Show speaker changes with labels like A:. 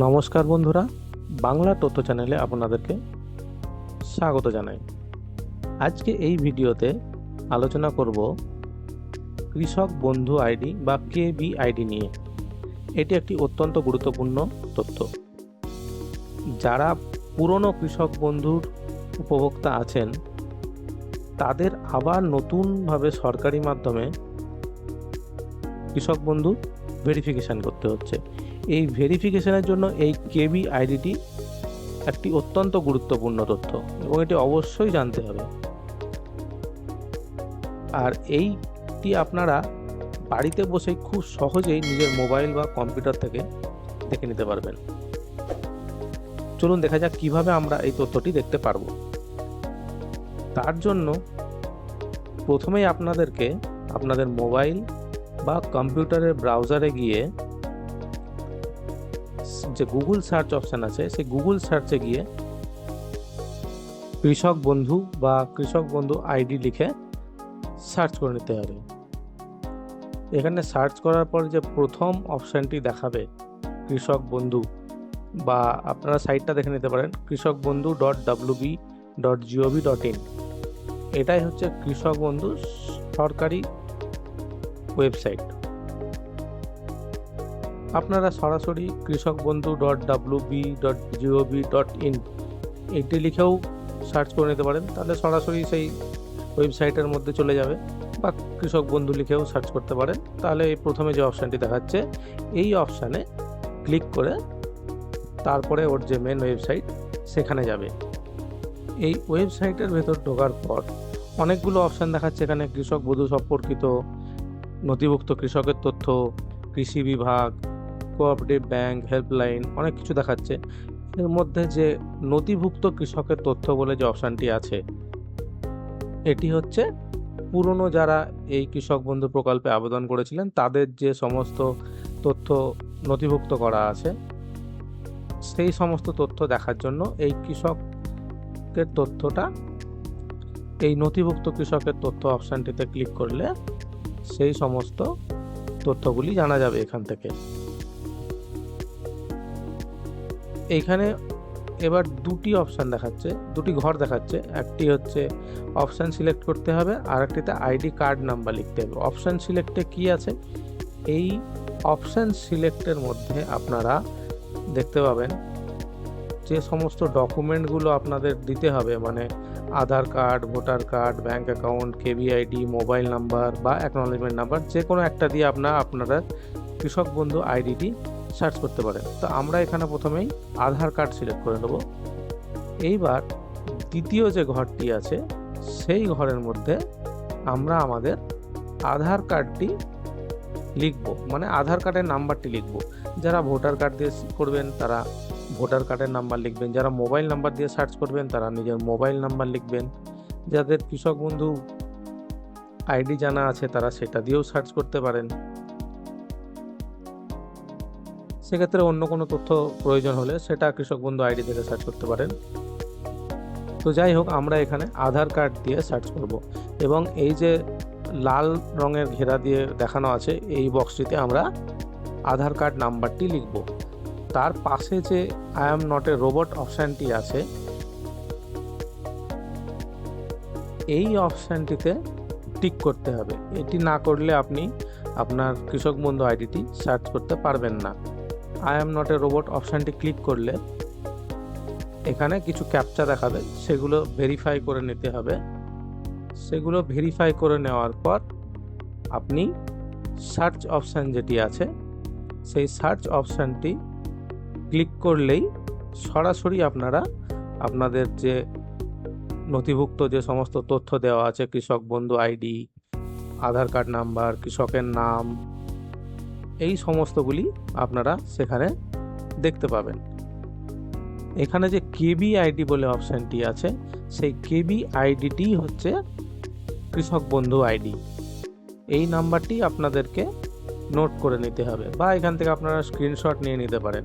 A: নমস্কার বন্ধুরা, বাংলা তথ্য চ্যানেলে আপনাদেরকে স্বাগত জানাই। আজকে এই ভিডিওতে আলোচনা করব কৃষক বন্ধু আইডি বা কেবিআইডি নিয়ে। এটি একটি অত্যন্ত গুরুত্বপূর্ণ তথ্য। যারা পুরনো কৃষক বন্ধুর উপভোক্তা আছেন তাদের আবার নতুনভাবে সরকারি মাধ্যমে কৃষক বন্ধু ভেরিফিকেশান করতে হচ্ছে। এই ভেরিফিকেশনের জন্য এই কেবিআইডিটি একটি অত্যন্ত গুরুত্বপূর্ণ তথ্য এবং এটি অবশ্যই জানতে হবে। আর এইটি আপনারা বাড়িতে বসে খুব সহজেই নিজের মোবাইল বা কম্পিউটার থেকে দেখে নিতে পারবেন। চলুন দেখা যাক কিভাবে আমরা এই তথ্যটি দেখতে পারবো। তার জন্য প্রথমেই আপনাদেরকে আপনাদের মোবাইল বা কম্পিউটারের ব্রাউজারে গিয়ে যে গুগল সার্চ অপশান আছে সেই গুগল সার্চে গিয়ে কৃষক বন্ধু বা কৃষক বন্ধু আইডি লিখে সার্চ করে নিতে হবে। এখানে সার্চ করার পর যে প্রথম অপশানটি দেখাবে কৃষক বন্ধু, বা আপনারা সাইটটা দেখে নিতে পারেন kৃষকবন্ধু.wb.gov.in। এটাই হচ্ছে কৃষক বন্ধু সরকারি ওয়েবসাইট। আপনারা সরাসরি kৃষকবন্ধু.wb.gov.in এটি লিখেও সার্চ করে নিতে পারেন, তাহলে সরাসরি সেই ওয়েবসাইটের মধ্যে চলে যাবে। বা কৃষক বন্ধু লিখেও সার্চ করতে পারেন, তাহলে এই প্রথমে যে অপশানটি দেখাচ্ছে এই অপশানে ক্লিক করে তারপরে ওর যে মেন ওয়েবসাইট সেখানে যাবে। এই ওয়েবসাইটের ভেতর ঢোকার পর অনেকগুলো অপশান দেখাচ্ছে। এখানে কৃষক বন্ধু সম্পর্কিত, নথিভুক্ত কৃষকের তথ্য, কৃষি বিভাগ, কোঅপারেটিভ ব্যাংক, হেল্পলাইন, অনেক কিছু দেখাচ্ছে। এর মধ্যে যে নথিভুক্ত কৃষকের তথ্য বলে যে অপশানটি আছে, এটি হচ্ছে পুরনো যারা এই কৃষক বন্ধু প্রকল্পে আবেদন করেছিলেন তাদের যে সমস্ত তথ্য নথিভুক্ত করা আছে সেই সমস্ত তথ্য দেখার জন্য এই কৃষকের তথ্যটা, এই নথিভুক্ত কৃষকের তথ্য অপশানটিতে ক্লিক করলে সেই সমস্ত তথ্যগুলি জানা যাবে এখান থেকে। এইখানে এবার দুটি অপশান দেখাচ্ছে, দুটি ঘর দেখাচ্ছে। একটি হচ্ছে অপশান সিলেক্ট করতে হবে, আর একটিতে আইডি কার্ড নাম্বার লিখতে হবে। অপশান সিলেক্টে কি আছে? এই অপশান সিলেক্টের মধ্যে আপনারা দেখতে পাবেন যে সমস্ত ডকুমেন্টগুলো আপনাদের দিতে হবে, মানে Aadhaar card, voter card, bank account, কেবিআইডি, মোবাইল নাম্বার বা অ্যাকনলেজমেন্ট নাম্বার, যে কোনো একটা দিয়ে আপনারা কৃষক বন্ধু আইডিটি সার্চ করতে পারেন। তো আমরা এখানে প্রথমেই আধার কার্ড সিলেক্ট করে নেব। এইবার দ্বিতীয় যে ঘরটি আছে সেই ঘরের মধ্যে আমরা আমাদের আধার কার্ডটি লিখব, মানে আধার কার্ডের নাম্বারটি লিখব। যারা ভোটার কার্ড দিয়ে করবেন তারা ভোটার কার্ডের নাম্বার লিখবেন, যারা মোবাইল নাম্বার দিয়ে সার্চ করবেন তারা নিজের মোবাইল নাম্বার লিখবেন, যাদের কৃষক বন্ধু আইডি জানা আছে তারা সেটা দিয়েও সার্চ করতে পারেন। সেক্ষেত্রে অন্য কোনো তথ্য প্রয়োজন হলে সেটা কৃষক বন্ধু আইডি থেকে সার্চ করতে পারেন। তো যাই হোক, আমরা এখানে আধার কার্ড দিয়ে সার্চ করব এবং এই যে লাল রঙের ঘেরা দিয়ে দেখানো আছে এই বক্সটিতে আমরা আধার কার্ড নাম্বারটি লিখব। তার পাশে যে I am not a robot অপশানটি আছে এই অপশানটিতে টিক করতে হবে। এটি না করলে আপনি আপনার কৃষক বন্ধু আইডিটি সার্চ করতে পারবেন না। I am not a robot অপশানটি ক্লিক করলে এখানে কিছু ক্যাপচা দেখাবে, সেগুলো ভেরিফাই করে নিতে হবে। সেগুলো ভেরিফাই করে নেওয়ার পর আপনি সার্চ অপশান যেটি আছে সেই সার্চ অপশানটি ক্লিক করলেই সরাসরি আপনারা আপনাদের যে নথিভুক্ত যে সমস্ত তথ্য দেওয়া আছে, কৃষক বন্ধু আইডি, আধার কার্ড নাম্বার, কৃষকের নাম, এই সমস্তগুলি আপনারা সেখানে দেখতে পাবেন। এখানে যে কেবিআইডি বলে অপশানটি আছে সেই কেবিআইডিটি হচ্ছে কৃষক বন্ধু আইডি। এই নাম্বারটি আপনাদেরকে নোট করে নিতে হবে, বা এখান থেকে আপনারা স্ক্রিনশট নিয়ে নিতে পারেন।